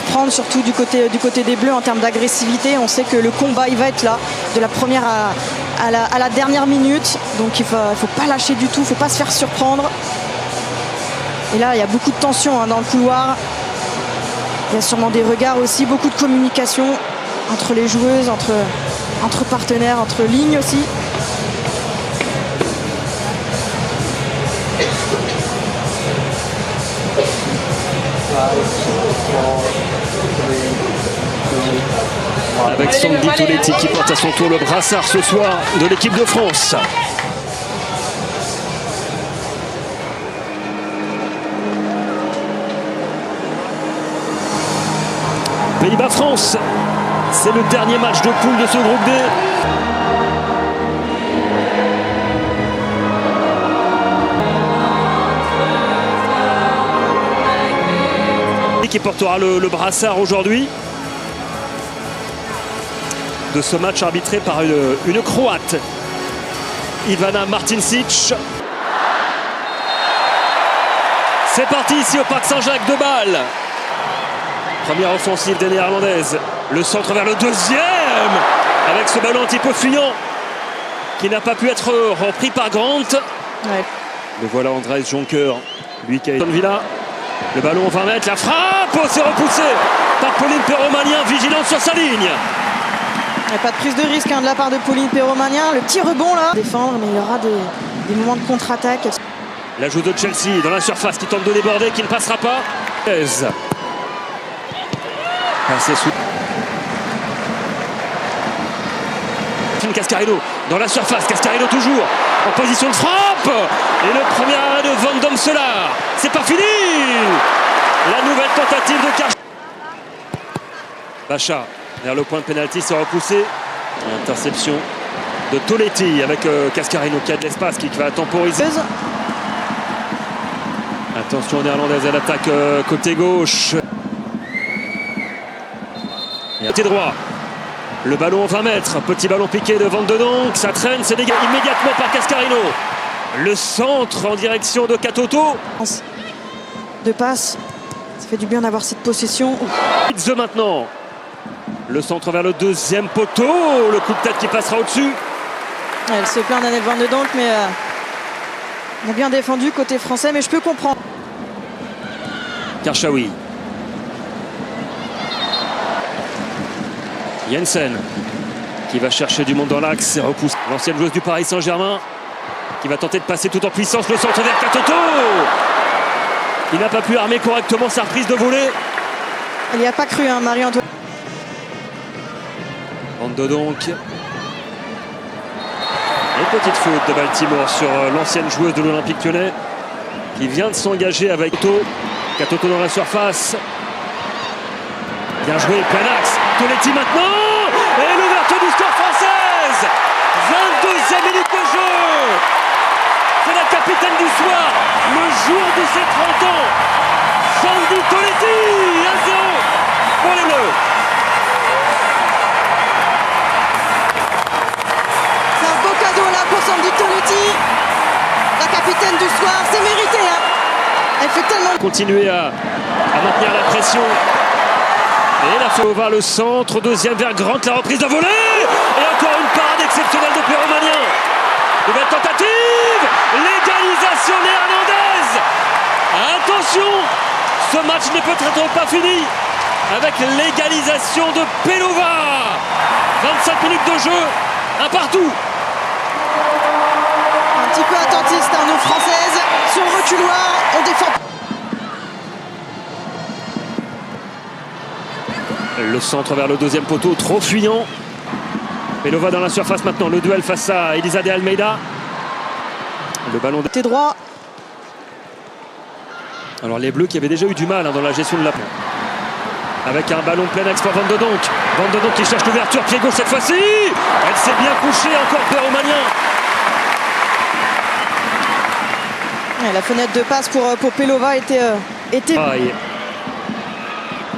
surprendre, surtout du côté des Bleus en termes d'agressivité. On sait que le combat il va être là, de la première à la dernière minute. Donc il faut pas lâcher du tout, il ne faut pas se faire surprendre. Et là, il y a beaucoup de tension dans le couloir. Il y a sûrement des regards aussi, beaucoup de communication entre les joueuses, entre partenaires, entre lignes aussi. Avec Sandy Toletti qui porte à son tour le brassard ce soir de l'équipe de France. Pays-Bas-France, c'est le dernier match de poule de ce groupe D. Qui portera le brassard aujourd'hui de ce match arbitré par une Croate, Ivana Martinčić. C'est parti ici au Parc Saint-Jacques, 2 balles. Première offensive des Néerlandaises. Le centre vers le deuxième avec ce ballon un petit peu fuyant qui n'a pas pu être repris par Grant. Ouais. Le voilà Andrés Jonker, lui qui a été Villa. Le ballon 20 mètres, la frappe, c'est repoussé par Pauline Perromagnin, vigilante sur sa ligne. Il n'y a pas de prise de risque de la part de Pauline Perromagnin. Le petit rebond là, défendre, mais il y aura des moments de contre-attaque. La joue de Chelsea dans la surface qui tente de déborder, qui ne passera pas. Passé sous. Cascarino dans la surface, Cascarino toujours en position de frappe. Et le premier arrêt de Van Domselaar. C'est pas fini. La nouvelle tentative de Karch. Bacha vers le point de pénalty, c'est repoussé. Interception de Toletti avec Cascarino qui a de l'espace, qui va temporiser. Attention néerlandaise à l'attaque côté gauche. Et côté droit. Le ballon 20 mètres, petit ballon piqué de Van de Donk, ça traîne, c'est dégagé immédiatement par Cascarino. Le centre en direction de Katoto. De passe, ça fait du bien d'avoir cette possession. The maintenant. Le centre vers le deuxième poteau, le coup de tête qui passera au-dessus. Elle se plaint d'Annette Van de Donk, mais on a bien défendu côté français, mais je peux comprendre. Karchaoui. Jensen qui va chercher du monde dans l'axe et repousse l'ancienne joueuse du Paris Saint-Germain qui va tenter de passer tout en puissance, le centre vers Katoto. Il n'a pas pu armer correctement sa reprise de volée. Elle n'y a pas cru, Marie-Antoine. Van de Donk. Et petite faute de Baltimore sur l'ancienne joueuse de l'Olympique Lyonnais qui vient de s'engager avec Katoto dans la surface. Bien joué, plein axe. Toletti maintenant. Et l'ouverture du score française. 22e minute de jeu. C'est la capitaine du soir. Le jour de ses 30 ans. Sandy Toletti. 1-0 pour les Bleus. C'est un beau cadeau là pour Sandy Toletti. La capitaine du soir, c'est mérité. Elle fait tellement... Continuer à maintenir la pression. Et la fait vers le centre, deuxième vers Grant, la reprise de volée. Et encore une parade exceptionnelle de Perromagnin. Nouvelle tentative, l'égalisation néerlandaise. Attention, ce match n'est peut-être pas fini avec l'égalisation de Pelova. 25 minutes de jeu, un partout. Un petit peu attentiste, nos françaises. Sur le reculoir, on défend. Le centre vers le deuxième poteau, trop fuyant. Pelova dans la surface maintenant, le duel face à Elisa de Almeida. Le ballon... Côté droit. Alors les Bleus qui avaient déjà eu du mal dans la gestion de la... Avec un ballon plein axe pour Van de Donk. Van de Donk qui cherche l'ouverture, pied gauche cette fois-ci. Elle s'est bien couchée, encore Perromagnin. La fenêtre de passe pour Pelova était...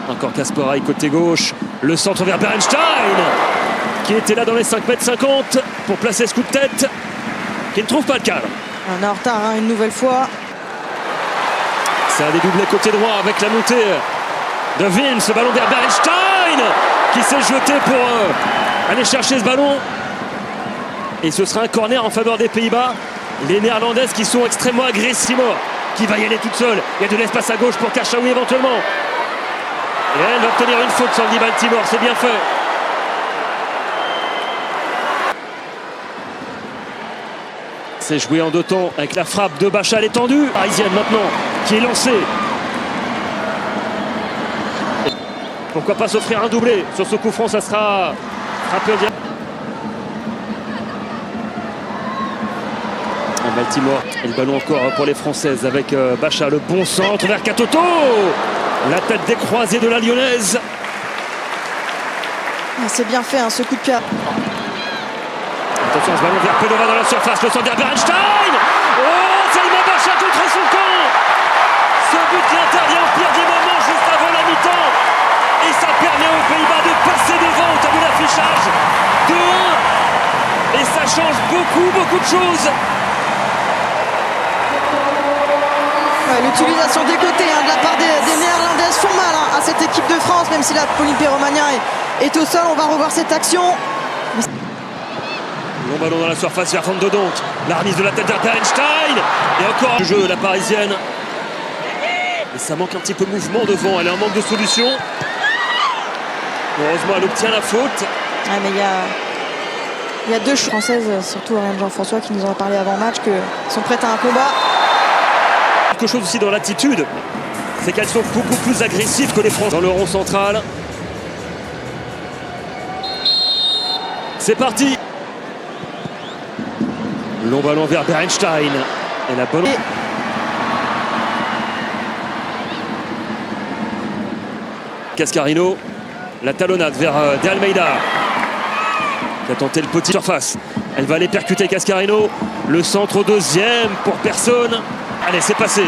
Encore Kasparay côté gauche. Le centre vers Berenstein qui était là dans les 5 mètres 50 pour placer ce coup de tête qui ne trouve pas le cadre. On est en retard une nouvelle fois. C'est un dédoublé côté droit avec la montée de Wim, ce ballon vers Bernstein qui s'est jeté pour aller chercher ce ballon. Et ce sera un corner en faveur des Pays-Bas. Les Néerlandaises qui sont extrêmement agressives, qui va y aller toute seule. Il y a de l'espace à gauche pour Karchaoui éventuellement. Et elle va obtenir une faute, Sandy Baltimore, c'est bien fait. C'est joué en 2 temps avec la frappe de Bacha à l'étendue. Parisienne maintenant qui est lancée. Pourquoi pas s'offrir un doublé sur ce coup franc, ça sera frappé au diable. Baltimore et le ballon encore pour les Françaises avec Bacha, le bon centre vers Katoto. La tête décroisée de la Lyonnaise. C'est bien fait, hein, ce coup de pied. Attention, ce ballon vers Pedova dans la surface, le centre vers Bernstein. Oh, Salma Bacha contre son camp. Ce but qui intervient au pire des moments juste avant la mi-temps. Et ça permet aux Pays-Bas de passer devant au tableau d'affichage. 2-1. Et ça change beaucoup de choses. L'utilisation des côtés de la part des Néerlandaises font mal à cette équipe de France, même si la Pauline Perromagna est au sol. On va revoir cette action. Long ballon dans la surface vers Van de Donk. La remise de la tête vers Bernstein. Et encore du jeu, la Parisienne. Et ça manque un petit peu de mouvement devant. Elle est en manque de solution. Heureusement, elle obtient la faute. Ouais, mais il y a 2 Françaises, surtout Ariane Jean-François, qui nous en a parlé avant match, qui sont prêtes à un combat. Quelque chose aussi dans l'attitude, c'est qu'elles sont beaucoup plus agressives que les Français dans le rond central. C'est parti. Long ballon vers Bernstein. Et la bonne... Cascarino. La talonnade vers De Almeida. Qui a tenté le petit surface. Elle va aller percuter Cascarino. Le centre au 2e pour personne. Allez, c'est passé.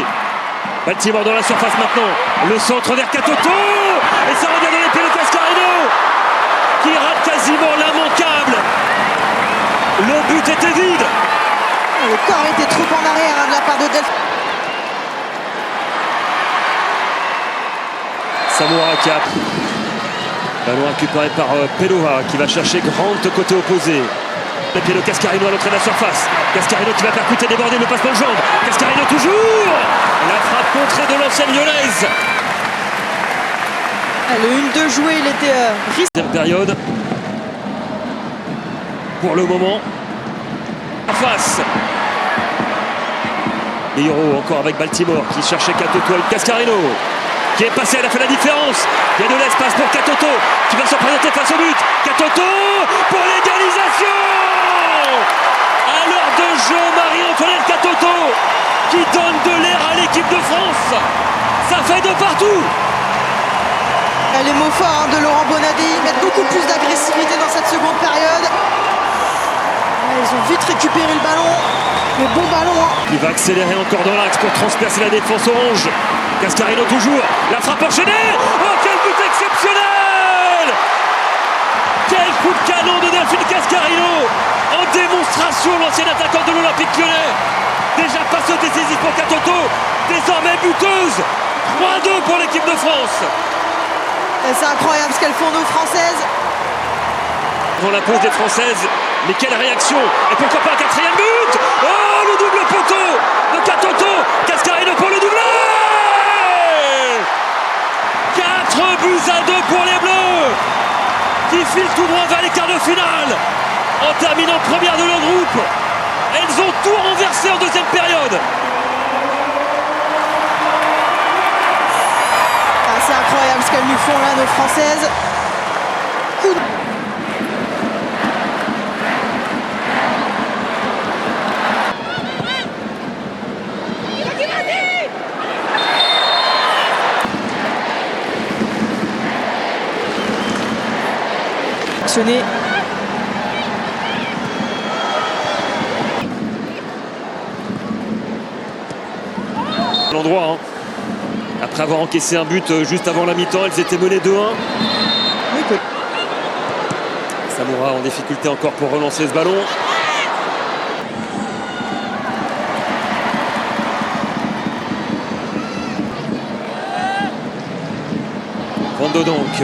Baltimore dans la surface maintenant. Le centre vers Katoto. Et ça revient dans les pieds de Cascarino. Qui rate quasiment l'immanquable. Le but était vide. Le corps était trop en arrière de la part de Delph. Samoura Cap. Ballon récupéré par Pedova qui va chercher Grant côté opposé. Le pied de Cascarino à l'entrée de la surface. Cascarino qui va percuter, déborder, le passe dans le jambe. Cascarino toujours. La frappe contrée de l'ancienne lyonnaise. Le 1-2 joué, il était risqué. Deuxième période. Pour le moment. En face. Les Héros encore avec Baltimore qui cherchait Katoto avec Cascarino. Qui est passé, elle a fait la différence. Il y a de l'espace pour Katoto qui va se présenter face au but. Katoto pour l'égalisation. À l'heure de jeu, Marie-Antoinette Katoto qui donne de l'air à l'équipe de France. Ça fait de partout. Les mots forts de Laurent Bonadi mettent beaucoup plus d'agressivité dans cette seconde période. Ils ont vite récupéré le ballon. Mais bon ballon. Il va accélérer encore dans l'axe pour transpercer la défense orange. Cascarino toujours. La frappe enchaînée. Oh, quel but exceptionnel! Quel coup de canon de Delphine Cascarino. En démonstration, l'ancienne attaquante de l'Olympique Lyonnais. Déjà passeuse décisive pour Katoto. Désormais buteuse. 3-2 pour l'équipe de France. C'est incroyable ce qu'elles font nos Françaises. Dans la pause des Françaises. Mais quelle réaction. Et pourquoi pas un 4e but. Oh, le double poteau de Katoto. Cascarino pour le doublé. 4 buts à 2 pour les Bleus. Qui filent tout droit vers les quarts de finale. En terminant première de leur groupe. Elles ont tout renversé en deuxième période. C'est incroyable ce qu'elles nous font là, nos Françaises. Coup de... L'endroit, hein. Après avoir encaissé un but juste avant la mi-temps, elles étaient menées 2-1. Oui, Samoura en difficulté encore pour relancer ce ballon. Ronaldo donc.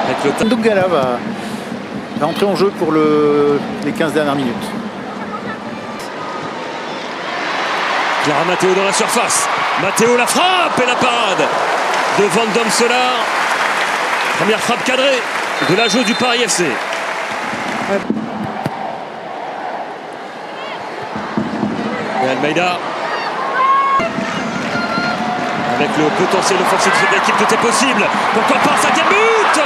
Avec le Ndongala va entrer en jeu pour les 15 dernières minutes. Clara Matteo dans la surface. Matteo la frappe et la parade de Van Domselaar. Première frappe cadrée de la joueuse du Paris FC. Et Almeida. Avec le potentiel offensif de cette équipe, tout est possible. Pourquoi pas un 5e but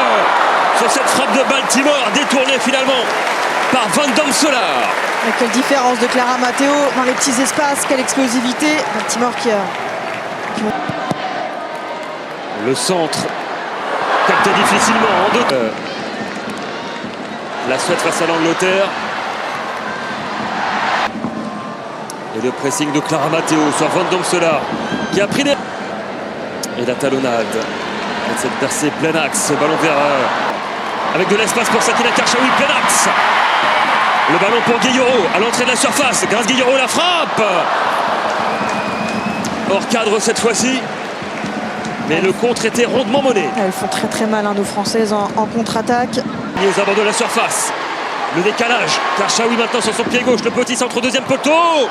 sur cette frappe de Baltimore, détournée finalement par Van Domselaar. Et quelle différence de Clara Matteo dans les petits espaces, quelle explosivité. Baltimore qui a... Le centre capté difficilement en deux. La Suède face à l'Angleterre. Et le pressing de Clara Matteo sur Van Domselaar qui a pris des... Et la talonnade. Avec cette percée plein axe. Ballon vers... avec de l'espace pour Sakina Karchaoui, plein axe. Le ballon pour Guilloro à l'entrée de la surface. Grâce Guilloro la frappe. Hors cadre cette fois-ci. Mais le contre était rondement mené. Elles font très très mal, hein, nos Françaises en contre-attaque. Aux abords de la surface. Le décalage. Karchaoui maintenant sur son pied gauche. Le petit centre au deuxième poteau.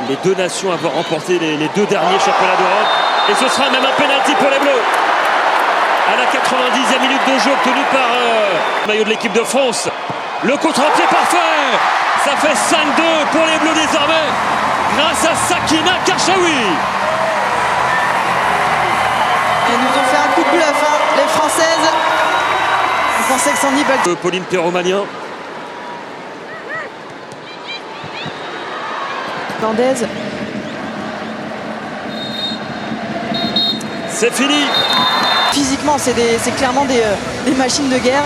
Les deux nations avoir remporté les deux derniers championnats d'Europe. Et ce sera même un pénalty pour les Bleus. À la 90e minute de jeu obtenu par le maillot de l'équipe de France. Le contre-pied parfait. Ça fait 5-2 pour les Bleus désormais. Grâce à Sakina Karchaoui. Elles nous ont fait un coup de bluff, hein, les Françaises. On pensait que Sandy Baltimore. Pauline Perromanien. Landaise. C'est fini. Physiquement, c'est clairement des machines de guerre.